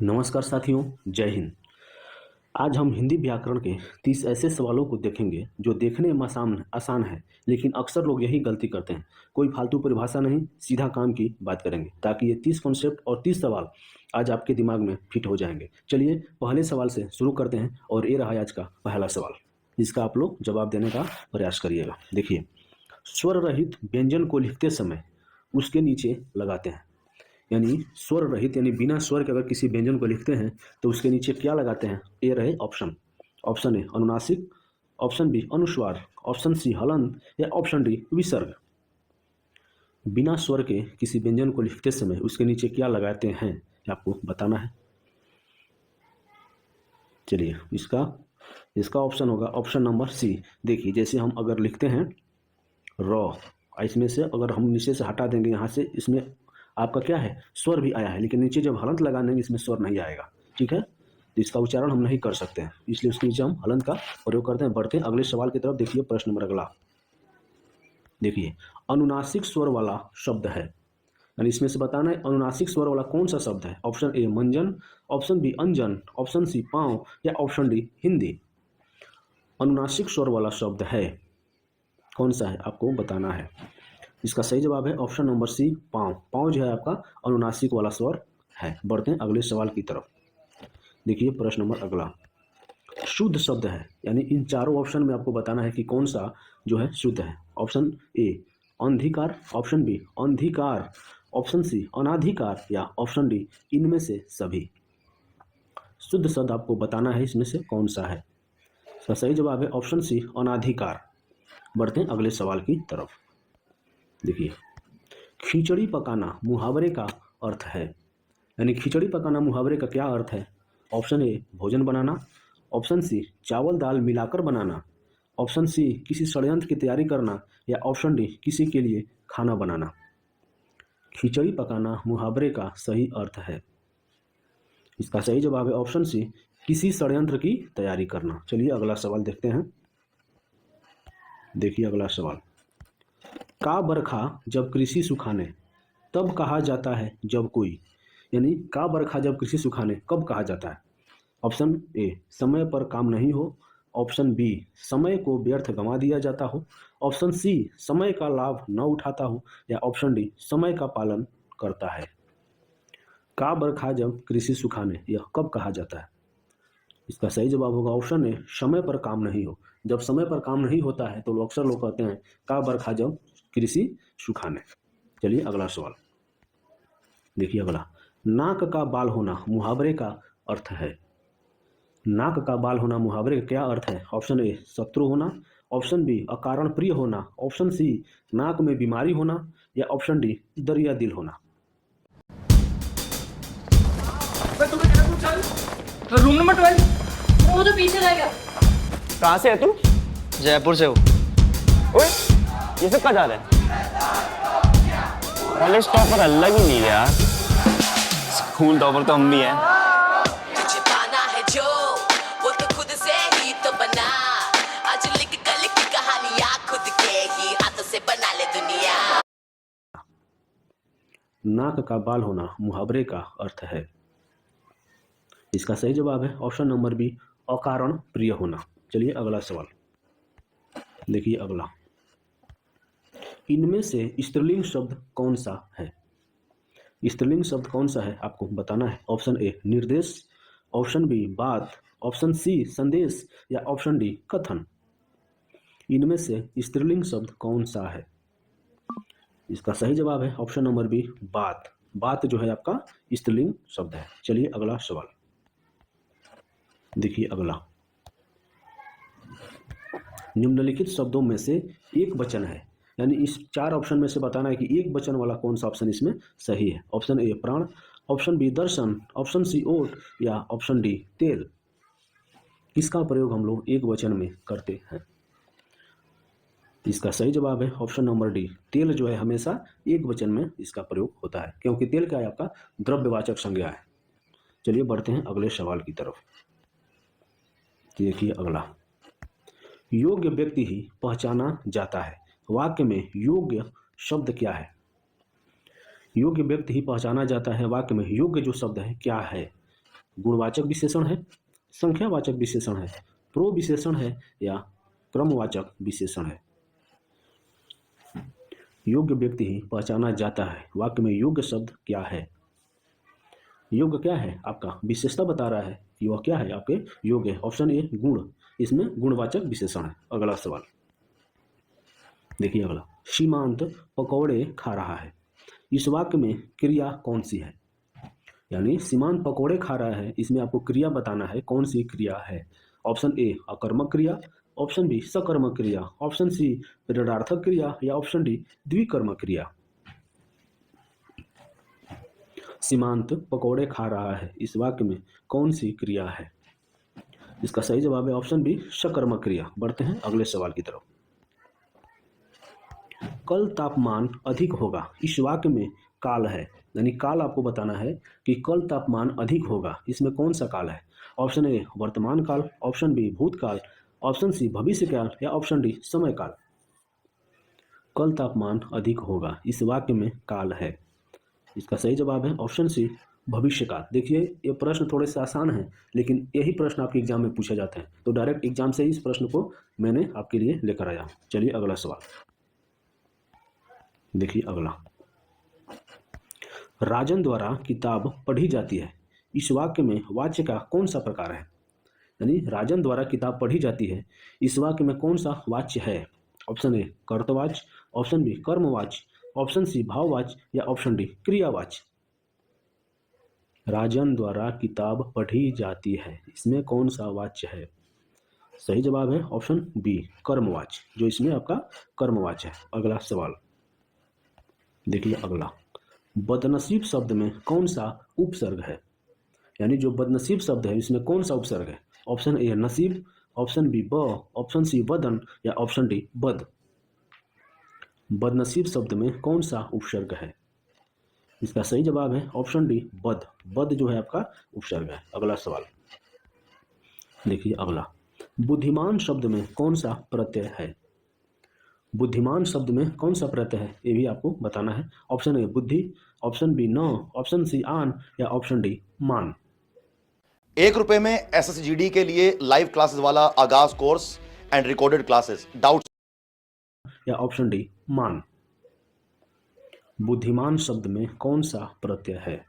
नमस्कार साथियों, जय हिंद। आज हम हिंदी व्याकरण के 30 ऐसे सवालों को देखेंगे जो देखने में आसान आसान है, लेकिन अक्सर लोग यही गलती करते हैं। कोई फालतू परिभाषा नहीं, सीधा काम की बात करेंगे ताकि ये 30 कॉन्सेप्ट और 30 सवाल आज आपके दिमाग में फिट हो जाएंगे। चलिए पहले सवाल से शुरू करते हैं और ये रहा आज का पहला सवाल, जिसका आप लोग जवाब देने का प्रयास करिएगा। देखिए, स्वर रहित व्यंजन को लिखते समय उसके नीचे लगाते हैं, यानी स्वर रहित यानी बिना स्वर के अगर किसी व्यंजन को लिखते हैं तो उसके नीचे क्या लगाते हैं। ए रहे ऑप्शन। ऑप्शन ए अनुनासिक, ऑप्शन बी अनुस्वार, ऑप्शन सी हलंत या ऑप्शन डी विसर्ग। बिना स्वर के किसी व्यंजन को लिखते समय उसके नीचे क्या लगाते हैं ये आपको बताना है। चलिए इसका ऑप्शन होगा ऑप्शन नंबर सी। देखिए, जैसे हम अगर लिखते हैं रॉ, इसमें से अगर हम नीचे से हटा देंगे, यहाँ से इसमें आपका क्या है, स्वर भी आया है, लेकिन नीचे जब हलंत लगा देंगे इसमें स्वर नहीं आएगा। ठीक है, तो इसका उच्चारण हम नहीं कर सकते हैं, इसलिए उसके नीचे हम हलंत का प्रयोग करते हैं। बढ़ते हैं अगले सवाल की तरफ। देखिए प्रश्न नंबर अगला। देखिए, अनुनासिक स्वर वाला शब्द है, यानी इसमें से बताना है अनुनासिक स्वर वाला कौन सा शब्द है। ऑप्शन ए मंजन, ऑप्शन बी अंजन, ऑप्शन सी पाँव या ऑप्शन डी हिंदी। अनुनासिक स्वर वाला शब्द है कौन सा है, आपको बताना है। इसका सही जवाब है ऑप्शन नंबर सी पाँव। पाँव जो है आपका अनुनासिक वाला स्वर है। बढ़ते हैं अगले सवाल की तरफ। देखिए प्रश्न नंबर अगला। शुद्ध शब्द है, यानी इन चारों ऑप्शन में आपको बताना है कि कौन सा जो है शुद्ध है। ऑप्शन ए अंधिकार, ऑप्शन बी अंधिकार, ऑप्शन सी अनाधिकार या ऑप्शन डी इनमें से सभी। शुद्ध शब्द आपको बताना है इसमें से कौन सा है। इसका सही जवाब है ऑप्शन सी अनाधिकार। बढ़ते हैं अगले सवाल की तरफ। देखिए, खिचड़ी पकाना मुहावरे का अर्थ है, यानी खिचड़ी पकाना मुहावरे का क्या अर्थ है। ऑप्शन ए भोजन बनाना, ऑप्शन सी चावल दाल मिलाकर बनाना, ऑप्शन सी किसी षड्यंत्र की तैयारी करना या ऑप्शन डी किसी के लिए खाना बनाना। खिचड़ी पकाना मुहावरे का सही अर्थ है। इसका सही जवाब है ऑप्शन सी किसी षड्यंत्र की तैयारी करना। चलिए अगला सवाल देखते हैं। देखिए अगला सवाल। का बरखा जब कृषि सुखाने तब कहा जाता है जब कोई, यानी का बरखा जब कृषि सुखाने कब कहा जाता है। ऑप्शन ए समय पर काम नहीं हो, ऑप्शन बी समय को व्यर्थ गंवा दिया जाता हो, ऑप्शन सी समय का लाभ न उठाता हो या ऑप्शन डी समय का पालन करता है। का बरखा जब कृषि सुखाने यह कब कहा जाता है। इसका सही जवाब होगा ऑप्शन ए समय पर काम नहीं हो। जब समय पर काम नहीं होता है तो अक्सर लोग कहते हैं का बरखा जब कृषि सुखाने। चलिए अगला सवाल। देखिए अगला। नाक का बाल होना मुहावरे का अर्थ है। नाक का बाल होना मुहावरे का क्या अर्थ है। ऑप्शन ए शत्रु होना, ऑप्शन बी अकारण प्रिय होना, ऑप्शन सी नाक में बीमारी होना या ऑप्शन डी दरिया दिल होना। Room number 12। वो तो पीछे रहेगा। कहाँ से है तू? जयपुर से हो। ओए, ये सब कहाँ जा रहे हैं? कॉलेज टॉपर अलग ही नहीं है यार। स्कूल टॉपर तो हम भी हैं। तुझे पाना है जो वो तो खुद से ही तो बना। आज लिख कल की कहानियां खुद के ही हाथों से बना ले दुनिया। नाक का बाल होना मुहावरे का अर्थ है। इसका सही जवाब है ऑप्शन नंबर बी अकारण प्रिय होना। चलिए अगला सवाल। देखिए अगला। इनमें से स्त्रीलिंग शब्द कौन सा है। स्त्रीलिंग शब्द कौन सा है आपको बताना है। ऑप्शन ए निर्देश, ऑप्शन बी बात, ऑप्शन सी संदेश या ऑप्शन डी कथन। इनमें से स्त्रीलिंग शब्द कौन सा है। इसका सही जवाब है ऑप्शन नंबर बी बात। बात जो है आपका स्त्रीलिंग शब्द है। चलिए अगला सवाल। देखिए अगला। निम्नलिखित शब्दों में से एक वचन है, यानी इस चार ऑप्शन में से बताना है कि एक वचन वाला कौन सा ऑप्शन इसमें सही है। ऑप्शन ए प्राण, ऑप्शन बी दर्शन, ऑप्शन सी ओट या ऑप्शन डी तेल। किसका प्रयोग हम लोग एक वचन में करते हैं। इसका सही जवाब है ऑप्शन नंबर डी तेल जो है हमेशा एक वचन में इसका प्रयोग होता है, क्योंकि तेल क्या है आपका द्रव्यवाचक संज्ञा है। चलिए बढ़ते हैं अगले सवाल की तरफ। देखिए अगला। योग्य व्यक्ति ही पहचाना जाता है, वाक्य में योग्य शब्द क्या है। योग्य व्यक्ति ही पहचाना जाता है, वाक्य में योग्य जो शब्द है क्या है। गुणवाचक विशेषण है, संख्यावाचक विशेषण है, प्रो विशेषण है या क्रमवाचक विशेषण है। योग्य व्यक्ति ही पहचाना जाता है। वाक्य में योग्य शब्द क्या है? योग्य क्या है? आपका विशेषता बता रहा है कि वह क्या है आपके योग्य। ऑप्शन ए गुण, इसमें गुणवाचक विशेषण है। अगला सवाल देखिए अगला, सीमांत पकौड़े खा रहा है। इस वाक्य में क्रिया कौन सी है? यानी सीमांत पकौड़े खा रहा है, इसमें आपको क्रिया बताना है, कौन सी क्रिया है। ऑप्शन ए अकर्मक क्रिया, ऑप्शन बी सकर्मक क्रिया, ऑप्शन सी ऋणार्थक क्रिया या ऑप्शन डी द्विकर्मक क्रिया। सीमांत पकौड़े खा रहा है, इस वाक्य में कौन सी क्रिया है? इसका सही जवाब है ऑप्शन बी सकर्मक क्रिया। बढ़ते हैं अगले सवाल की तरफ। कल तापमान अधिक होगा, इस वाक्य में काल है, यानी काल आपको बताना है कि कल तापमान अधिक होगा, इसमें कौन सा काल है। ऑप्शन ए वर्तमान काल, ऑप्शन बी भूतकाल, ऑप्शन सी भविष्य काल या ऑप्शन डी समय काल। कल तापमान अधिक होगा, इस वाक्य में काल है, इसका सही जवाब है ऑप्शन सी भविष्य काल। देखिए ये प्रश्न थोड़े से आसान हैं, लेकिन यही प्रश्न आपके एग्जाम में पूछे जाते हैं, तो डायरेक्ट एग्जाम से ही इस प्रश्न को मैंने आपके लिए लेकर आया। चलिए अगला सवाल देखिए अगला, राजन द्वारा किताब पढ़ी जाती है, इस वाक्य में वाच्य का कौन सा प्रकार है? यानी राजन द्वारा किताब पढ़ी जाती है, इस वाक्य में कौन सा वाच्य है। ऑप्शन ए कर्तवाच्य, ऑप्शन बी कर्मवाच्य, ऑप्शन सी भाववाच्य या ऑप्शन डी क्रियावाच्य। राजन द्वारा किताब पढ़ी जाती है, इसमें कौन सा वाच्य है? सही जवाब है ऑप्शन बी कर्मवाच्य, जो इसमें आपका कर्मवाच्य है। अगला सवाल देखिए अगला, बदनसीब शब्द में कौन सा उपसर्ग है? यानी जो बदनसीब शब्द है इसमें कौन सा उपसर्ग है। ऑप्शन ए नसीब, ऑप्शन बी ब, ऑप्शन सी बदन या ऑप्शन डी बद। बदनसीब शब्द में कौन सा उपसर्ग है? इसका सही जवाब है ऑप्शन डी बद। बद जो है आपका उपसर्ग है। अगला सवाल देखिए अगला, बुद्धिमान शब्द में कौन सा प्रत्यय है? बुद्धिमान शब्द में कौन सा प्रत्यय है, ये भी आपको बताना है। ऑप्शन ए बुद्धि, ऑप्शन बी न, ऑप्शन सी आन या ऑप्शन डी मान। ₹1 में SSGD के लिए लाइव क्लासेस वाला आगाज course and recorded classes, doubts या ऑप्शन डी मान। बुद्धिमान शब्द में कौन सा प्रत्यय है?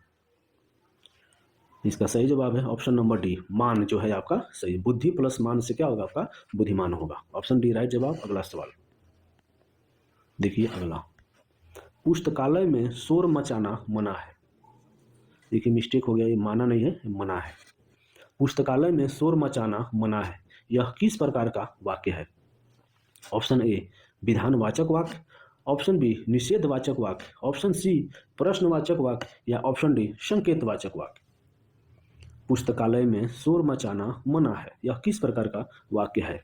इसका सही जवाब है ऑप्शन नंबर डी मान, जो है आपका सही। बुद्धि प्लस मान से क्या होगा आपका बुद्धिमान होगा। ऑप्शन डी राइट जवाब। अगला सवाल देखिए अगला, पुस्तकालय में शोर मचाना मना है। देखिए मिस्टेक हो गया, ये माना नहीं है, मना है। पुस्तकालय में शोर मचाना मना है, यह किस प्रकार का वाक्य है? ऑप्शन ए विधानवाचक वाक्य, ऑप्शन बी निषेधवाचक वाक्य, ऑप्शन सी प्रश्नवाचक वाक्य या ऑप्शन डी संकेतवाचक वाक्य। पुस्तकालय में शोर मचाना मना है, यह किस प्रकार का वाक्य है?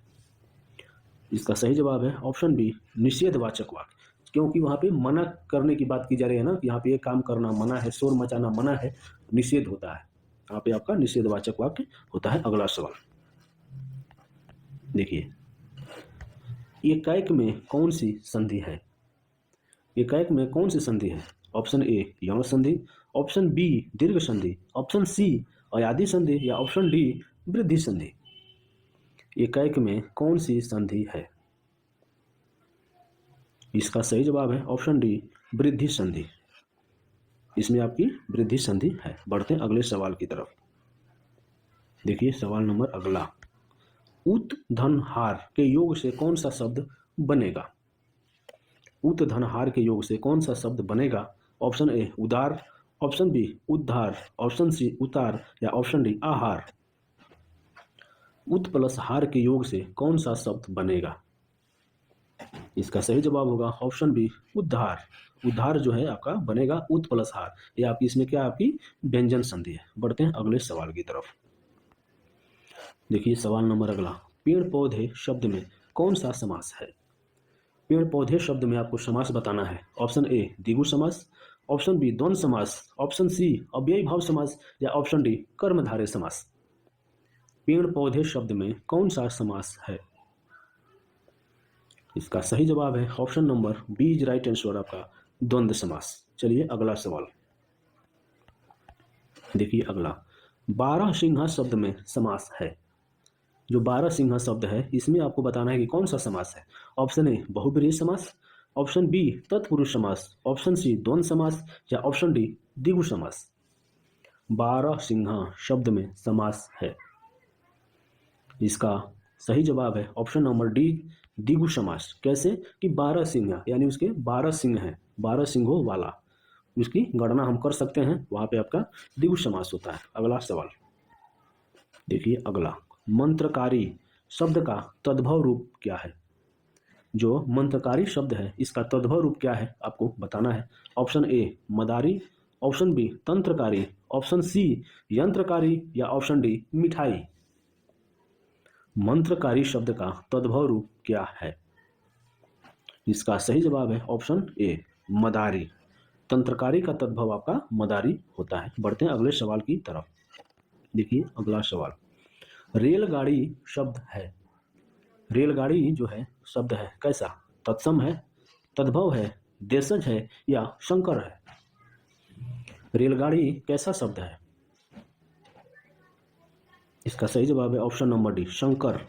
इसका सही जवाब है ऑप्शन बी निषेधवाचक वाक्य, क्योंकि वहाँ पे मना करने की बात की जा रही है ना, यहाँ पे ये काम करना मना है, शोर मचाना मना है, निषेध होता है, यहाँ पे आपका निषेधवाचक वाक्य होता है। अगला सवाल देखिए, एकाएक में कौन सी संधि है? एकाएक में कौन सी संधि है? ऑप्शन ए यौन संधि, ऑप्शन बी दीर्घ संधि, ऑप्शन सी अयादि संधि या ऑप्शन डी वृद्धि संधि। एकाएक में कौन सी संधि है? इसका सही जवाब है ऑप्शन डी वृद्धि संधि, इसमें आपकी वृद्धि संधि है। बढ़ते हैं अगले सवाल की तरफ। देखिए सवाल नंबर अगला, उत धन हार के योग से कौन सा शब्द बनेगा? उत धन हार के योग से कौन सा शब्द बनेगा? ऑप्शन ए उदार, ऑप्शन बी उद्धार, ऑप्शन सी उतार या ऑप्शन डी आहार। उत प्लस हार के योग से कौन सा शब्द बनेगा? इसका सही जवाब होगा ऑप्शन बी उद्धार। उद्धार जो है आपका बनेगा उत प्लस हार, ये आपकी इसमें क्या आपकी व्यंजन संधि है। बढ़ते हैं अगले सवाल की तरफ। देखिए सवाल नंबर अगला, पेड़ पौधे शब्द में कौन सा समास है? पेड़ पौधे शब्द में आपको समास बताना है। ऑप्शन ए द्विगु समास, ऑप्शन बी द्वंद्व समास, ऑप्शन सी अव्ययी भाव समास या ऑप्शन डी कर्मधारय समास। पेड़ पौधे शब्द में कौन सा समास है? इसका सही जवाब है option number B is right answer, आपका द्वंद्व समास। चलिए अगला सवाल देखिए अगला, बारहसिंहा शब्द में समास है। जो बारहसिंहा शब्द है इसमें आपको बताना है कि कौन सा समास है। ऑप्शन ए बहुब्रीहि समास, ऑप्शन बी तत्पुरुष समास, ऑप्शन सी द्वंद्व समास या ऑप्शन डी द्विगु समास। बारहसिंहा शब्द में समास है, इसका सही जवाब है ऑप्शन नंबर डी द्विगु समास। कैसे कि बारहसिंहा यानी उसके 12 सिंह हैं, 12 सिंहों वाला, उसकी गणना हम कर सकते हैं, वहां पे आपका द्विगु समास होता है। अगला सवाल देखिए, अगला मंत्रकारी शब्द का तद्भव रूप क्या है। जो मंत्रकारी शब्द है इसका तद्भव रूप क्या है आपको बताना है। ऑप्शन ए मदारी, ऑप्शन बी तंत्रकारी, ऑप्शन सी यंत्रकारी या ऑप्शन डी मिठाई। मंत्रकारी शब्द का तद्भव रूप क्या है, इसका सही जवाब है ऑप्शन ए मदारी। तंत्रकारी का तद्भव आपका मदारी होता है। बढ़ते हैं अगले सवाल की तरफ। देखिए अगला सवाल, रेलगाड़ी शब्द है, रेलगाड़ी जो है शब्द है कैसा, तत्सम है, तद्भव है, देशज है या शंकर है। रेलगाड़ी कैसा शब्द है, इसका सही जवाब है option number D Shankar.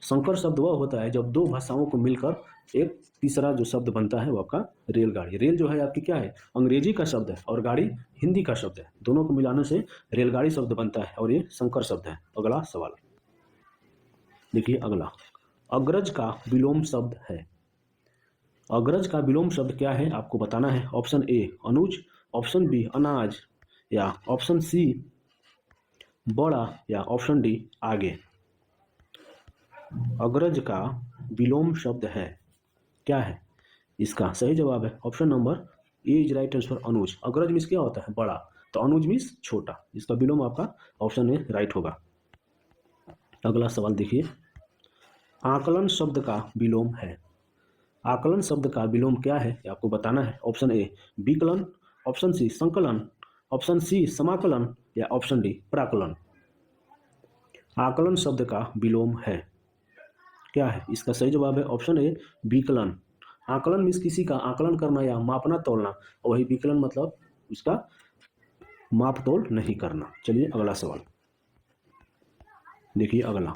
Shankar शब्द वह होता है जब दो भाषाओं को मिलकर एक तीसरा जो शब्द बनता है वो आपका रेलगाड़ी। रेल जो है आपकी क्या है, अंग्रेजी का शब्द है और गाड़ी हिंदी का शब्द है, दोनों को मिलाने से रेलगाड़ी शब्द बनता है और ये शंकर शब्द है। अगला सवाल देखिए, अगला अग्रज का विलोम शब्द है। अग्रज का विलोम शब्द क्या है आपको बताना है। ऑप्शन ए अनुज, ऑप्शन बी अनाज या ऑप्शन सी बड़ा या ऑप्शन डी आगे। अग्रज का विलोम शब्द है क्या है, इसका सही जवाब है option number A is right answer अनुज। अग्रज मीन्स क्या होता है, बड़ा, तो अनुज मीन्स छोटा, इसका विलोम आपका ऑप्शन ए राइट होगा। अगला सवाल देखिए, आकलन शब्द का विलोम है। आकलन शब्द का विलोम क्या है ये आपको बताना है। ऑप्शन ए विकलन, ऑप्शन सी संकलन, ऑप्शन सी समाकलन या ऑप्शन डी प्राकलन। आकलन शब्द का विलोम है क्या है, इसका सही जवाब है ऑप्शन ए विकलन। आकलन मीन्स किसी का आकलन करना या मापना तोलना, और वही विकलन मतलब उसका माप तोल नहीं करना। चलिए अगला सवाल देखिए, अगला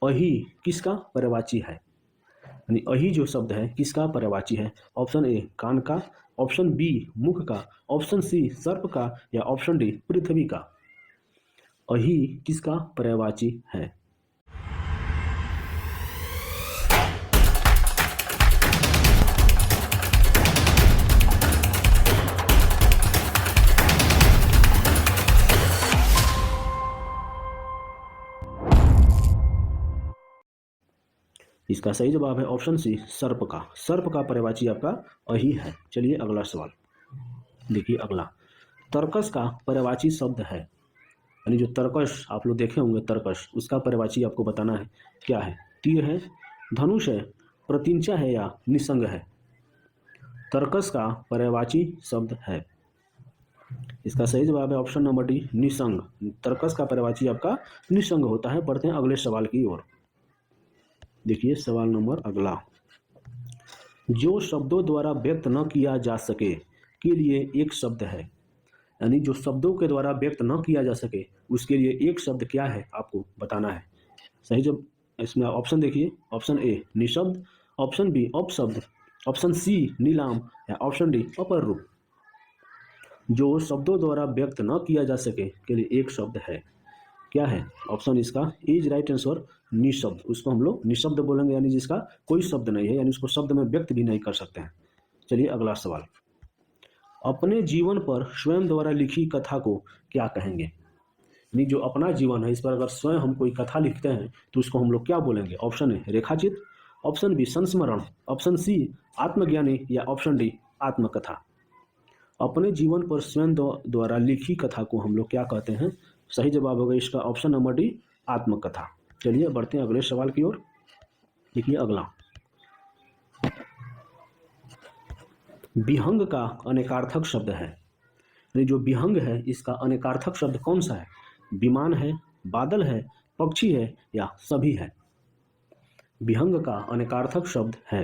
अही किसका पर्यायवाची है, यानी अही जो शब्द है किसका पर्यायवाची है। ऑप्शन ए कान का, ऑप्शन बी मुख का, ऑप्शन सी सर्प का या ऑप्शन डी पृथ्वी का। अही किसका पर्यायवाची है। इसका सही जवाब है ऑप्शन सी सर्प का। सर्प का पर्यायवाची आपका अही है। चलिए अगला सवाल देखिए, अगला तर्कस का पर्यायवाची शब्द है, यानी जो तर्कस आप लोग देखे होंगे तर्कस, उसका पर्यायवाची आपको बताना है क्या है। तीर है, धनुष है, प्रतिंचा है या निसंग है। तर्कस का पर्यायवाची शब्द है, इसका सही जवाब है ऑप्शन नंबर डी निसंग। तर्कस का पर्यायवाची आपका निसंग होता है। बढ़ते हैं अगले सवाल की ओर। देखिए सवाल नंबर अगला, जो शब्दों द्वारा व्यक्त न किया जा सके के लिए एक शब्द है, यानी जो शब्दों के द्वारा व्यक्त न किया जा सके उसके लिए एक शब्द क्या है आपको बताना है। सही जब इसमें ऑप्शन देखिए, ऑप्शन ए निशब्द, ऑप्शन बी अपशब्द, ऑप्शन सी नीलाम या ऑप्शन डी अपर रूप। जो शब्दों द्वारा व्यक्त न किया जा सके के लिए एक शब्द है क्या है, ऑप्शन इसका इज राइट आंसर निशब्द। उसको हम लोग निशब्द बोलेंगे, यानी जिसका कोई शब्द नहीं है, यानी उसको शब्द में व्यक्त भी नहीं कर सकते हैं। चलिए अगला सवाल, अपने जीवन पर स्वयं द्वारा लिखी कथा को क्या कहेंगे। यानी जो अपना जीवन है इस पर अगर स्वयं हम कोई कथा लिखते हैं तो उसको हम लोग क्या बोलेंगे। ऑप्शन ए रेखाचित्र, ऑप्शन बी संस्मरण, ऑप्शन सी आत्मज्ञानी या ऑप्शन डी आत्मकथा। अपने जीवन पर स्वयं द्वारा लिखी कथा को हम लोग क्या कहते हैं। सही जवाब होगा इसका ऑप्शन नंबर डी आत्मकथा। चलिए बढ़ते हैं अगले सवाल की ओर। देखिए अगला, विहंग का अनेकार्थक शब्द है, यानी जो विहंग है इसका अनेकार्थक शब्द कौन सा है। विमान है, बादल है, पक्षी है या सभी है। विहंग का अनेकार्थक शब्द है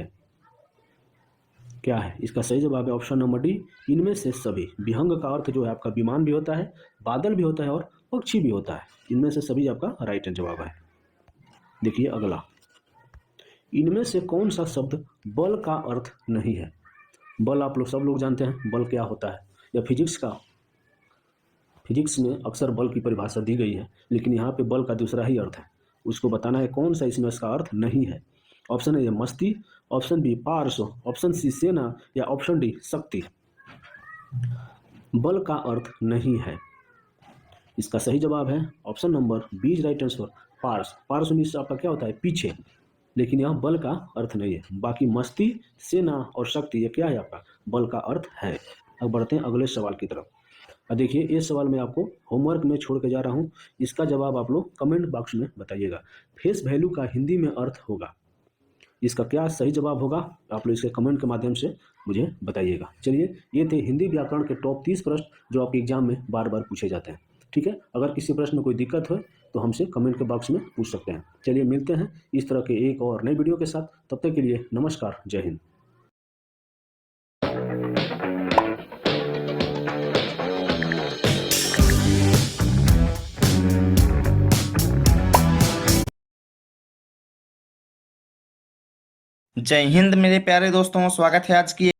क्या है, इसका सही जवाब है ऑप्शन नंबर डी इनमें से सभी। विहंग का अर्थ जो है आपका विमान भी होता है, बादल भी होता है और पक्षी भी होता है। इनमें से सभी आपका राइट जवाब है। देखिए अगला, इनमें से कौन सा शब्द बल का अर्थ नहीं है? बल आप लोग सब लोग जानते हैं बल क्या होता है, या फिजिक्स में अक्सर बल की परिभाषा दी गई है, लेकिन यहाँ पे बल का दूसरा ही अर्थ है। उसको बताना है कौन सा इसमें इसका अर्थ नहीं है। ऑप्शन ए मस्ती, ऑप्शन बी पार्श्व, ऑप्शन सी सेना, या ऑप्शन डी शक्ति। बल का अर्थ नहीं है, इसका सही जवाब है option number B right answer, पार्श्व। पार्श्व मीन्स आपका क्या होता है? पीछे। लेकिन यह बल का अर्थ नहीं है। बाकी मस्ती, सेना और शक्ति ये क्या है? आपका बल का अर्थ है। अब बढ़ते हैं अगले सवाल की तरफ। अब देखिए ये सवाल मैं आपको होमवर्क में छोड़ के जा रहा हूँ, इसका जवाब आप लोग कमेंट बॉक्स में बताइएगा। फेस वैल्यू का हिंदी में अर्थ होगा, इसका क्या सही जवाब होगा आप लोग इसके कमेंट के माध्यम से मुझे बताइएगा। चलिए ये थे हिंदी व्याकरण के टॉप 30 प्रश्न जो आपके एग्जाम में बार बार पूछे जाते हैं। ठीक है, अगर किसी प्रश्न में कोई दिक्कत हो तो हमसे कमेंट के बॉक्स में पूछ सकते हैं। चलिए मिलते हैं इस तरह के एक और नई वीडियो के साथ, तब तक के लिए नमस्कार, जय हिंद। जय हिंद मेरे प्यारे दोस्तों, स्वागत है आज की